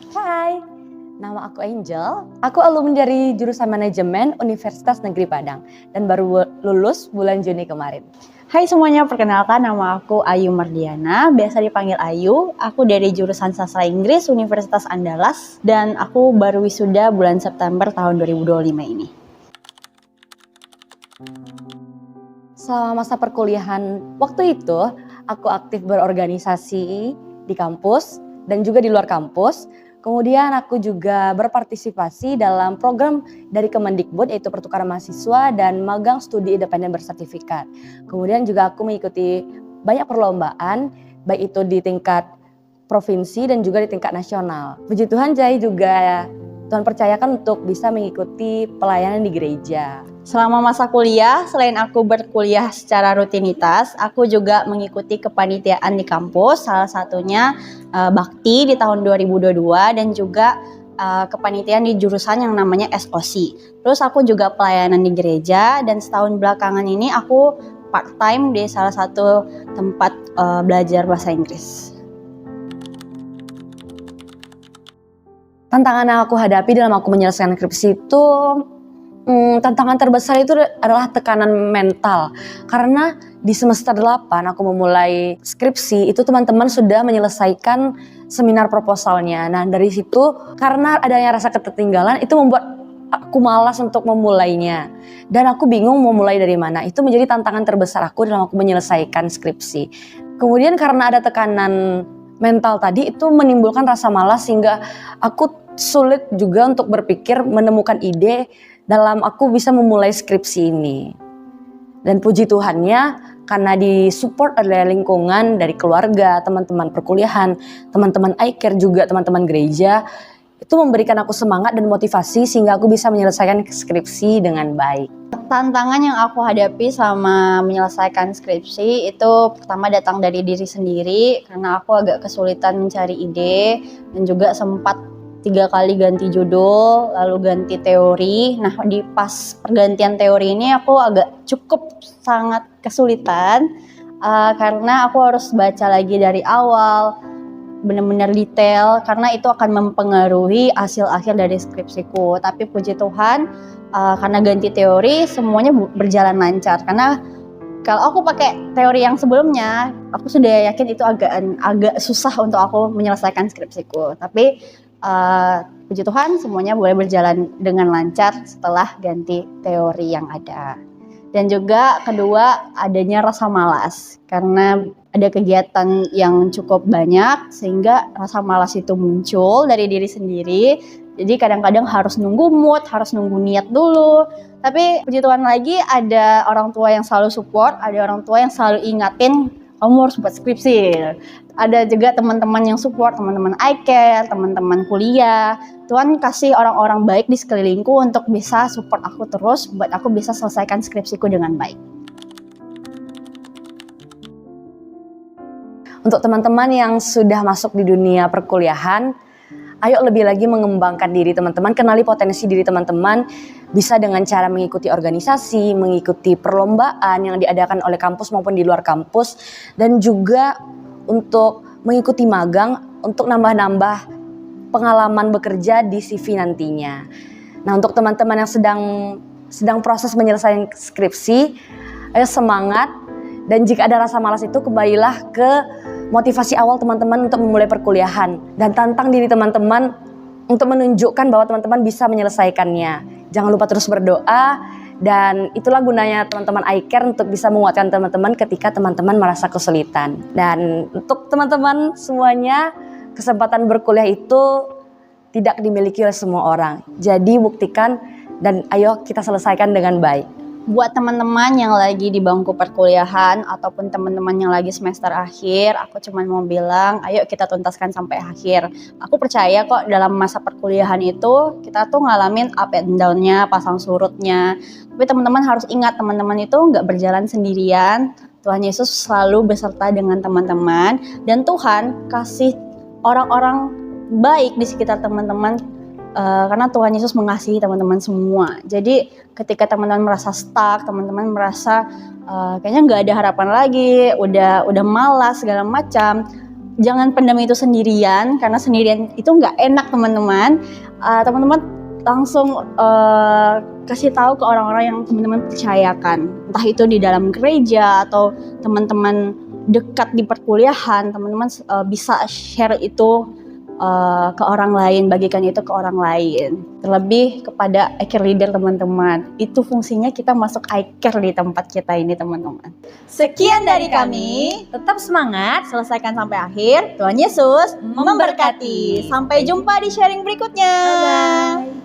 Hai, nama aku Angel. Aku alumni dari jurusan manajemen Universitas Negeri Padang dan baru lulus bulan Juni kemarin. Hai semuanya, perkenalkan nama aku Ayu Mardiana, biasa dipanggil Ayu. Aku dari jurusan Sastra Inggris Universitas Andalas dan aku baru wisuda bulan September tahun 2025 ini. Selama masa perkuliahan waktu itu, aku aktif berorganisasi di kampus dan juga di luar kampus. Kemudian aku juga berpartisipasi dalam program dari Kemendikbud yaitu pertukaran mahasiswa dan magang studi independen bersertifikat. Kemudian juga aku mengikuti banyak perlombaan baik itu di tingkat provinsi dan juga di tingkat nasional. Puji Tuhan saya juga Tuhan percayakan untuk bisa mengikuti pelayanan di gereja. Selama masa kuliah, selain aku berkuliah secara rutinitas, aku juga mengikuti kepanitiaan di kampus, salah satunya Bakti di tahun 2022 dan juga kepanitiaan di jurusan yang namanya SOC. Terus aku juga pelayanan di gereja dan setahun belakangan ini aku part-time di salah satu tempat belajar bahasa Inggris. Tantangan yang aku hadapi dalam aku menyelesaikan skripsi itu tantangan terbesar itu adalah tekanan mental. Karena di semester 8 aku memulai skripsi, itu teman-teman sudah menyelesaikan seminar proposalnya. Nah dari situ karena adanya rasa ketertinggalan itu membuat aku malas untuk memulainya. Dan aku bingung mau mulai dari mana. Itu menjadi tantangan terbesar aku dalam aku menyelesaikan skripsi. Kemudian karena ada tekanan mental tadi itu menimbulkan rasa malas sehingga aku sulit juga untuk berpikir menemukan ide dalam aku bisa memulai skripsi ini. Dan puji Tuhannya karena disupport oleh lingkungan dari keluarga, teman-teman perkuliahan, teman-teman iCare juga teman-teman gereja, itu memberikan aku semangat dan motivasi sehingga aku bisa menyelesaikan skripsi dengan baik. Tantangan yang aku hadapi selama menyelesaikan skripsi itu pertama datang dari diri sendiri karena aku agak kesulitan mencari ide dan juga sempat 3 kali ganti judul, lalu ganti teori. Nah di pas pergantian teori ini aku agak cukup sangat kesulitan karena aku harus baca lagi dari awal, benar-benar detail karena itu akan mempengaruhi hasil akhir dari skripsiku. Tapi puji Tuhan karena ganti teori semuanya berjalan lancar. Karena kalau aku pakai teori yang sebelumnya, aku sudah yakin itu agak susah untuk aku menyelesaikan skripsiku. Tapi puji Tuhan semuanya boleh berjalan dengan lancar setelah ganti teori yang ada. Dan juga kedua adanya rasa malas karena ada kegiatan yang cukup banyak sehingga rasa malas itu muncul dari diri sendiri. Jadi kadang-kadang harus nunggu mood, harus nunggu niat dulu. Tapi puji Tuhan lagi ada orang tua yang selalu support, ada orang tua yang selalu ingatin kamu harus buat skripsi. Ada juga teman-teman yang support, teman-teman iCare, teman-teman kuliah. Tuhan kasih orang-orang baik di sekelilingku untuk bisa support aku terus buat aku bisa selesaikan skripsiku dengan baik. Untuk teman-teman yang sudah masuk di dunia perkuliahan, ayo lebih lagi mengembangkan diri teman-teman, kenali potensi diri teman-teman, bisa dengan cara mengikuti organisasi, mengikuti perlombaan yang diadakan oleh kampus maupun di luar kampus, dan juga untuk mengikuti magang untuk nambah-nambah pengalaman bekerja di CV nantinya. Nah untuk teman-teman yang sedang proses menyelesaikan skripsi, ayo semangat, dan jika ada rasa malas itu kembalilah ke motivasi awal teman-teman untuk memulai perkuliahan dan tantang diri teman-teman untuk menunjukkan bahwa teman-teman bisa menyelesaikannya. Jangan lupa terus berdoa dan itulah gunanya teman-teman iCare untuk bisa menguatkan teman-teman ketika teman-teman merasa kesulitan. Dan untuk teman-teman semuanya, kesempatan berkuliah itu tidak dimiliki oleh semua orang. Jadi buktikan dan ayo kita selesaikan dengan baik. Buat teman-teman yang lagi di bangku perkuliahan ataupun teman-teman yang lagi semester akhir, aku cuma mau bilang, ayo kita tuntaskan sampai akhir. Aku percaya kok dalam masa perkuliahan itu kita tuh ngalamin up and down-nya, pasang surutnya. Tapi teman-teman harus ingat, teman-teman itu nggak berjalan sendirian. Tuhan Yesus selalu beserta dengan teman-teman dan Tuhan kasih orang-orang baik di sekitar teman-teman. Karena Tuhan Yesus mengasihi teman-teman semua. Jadi ketika teman-teman merasa stuck, teman-teman merasa kayaknya nggak ada harapan lagi, udah malas segala macam, jangan pendam itu sendirian, karena sendirian itu nggak enak teman-teman. Teman-teman langsung kasih tahu ke orang-orang yang teman-teman percayakan, entah itu di dalam gereja atau teman-teman dekat di perkuliahan. Teman-teman bisa share itu ke orang lain, bagikan itu ke orang lain. Terlebih kepada iCare Leader teman-teman, itu fungsinya kita masuk iCare di tempat kita ini teman-teman. Sekian dari kami, Tetap semangat. selesaikan sampai akhir. Tuhan Yesus memberkati. Sampai jumpa di sharing berikutnya. Bye-bye.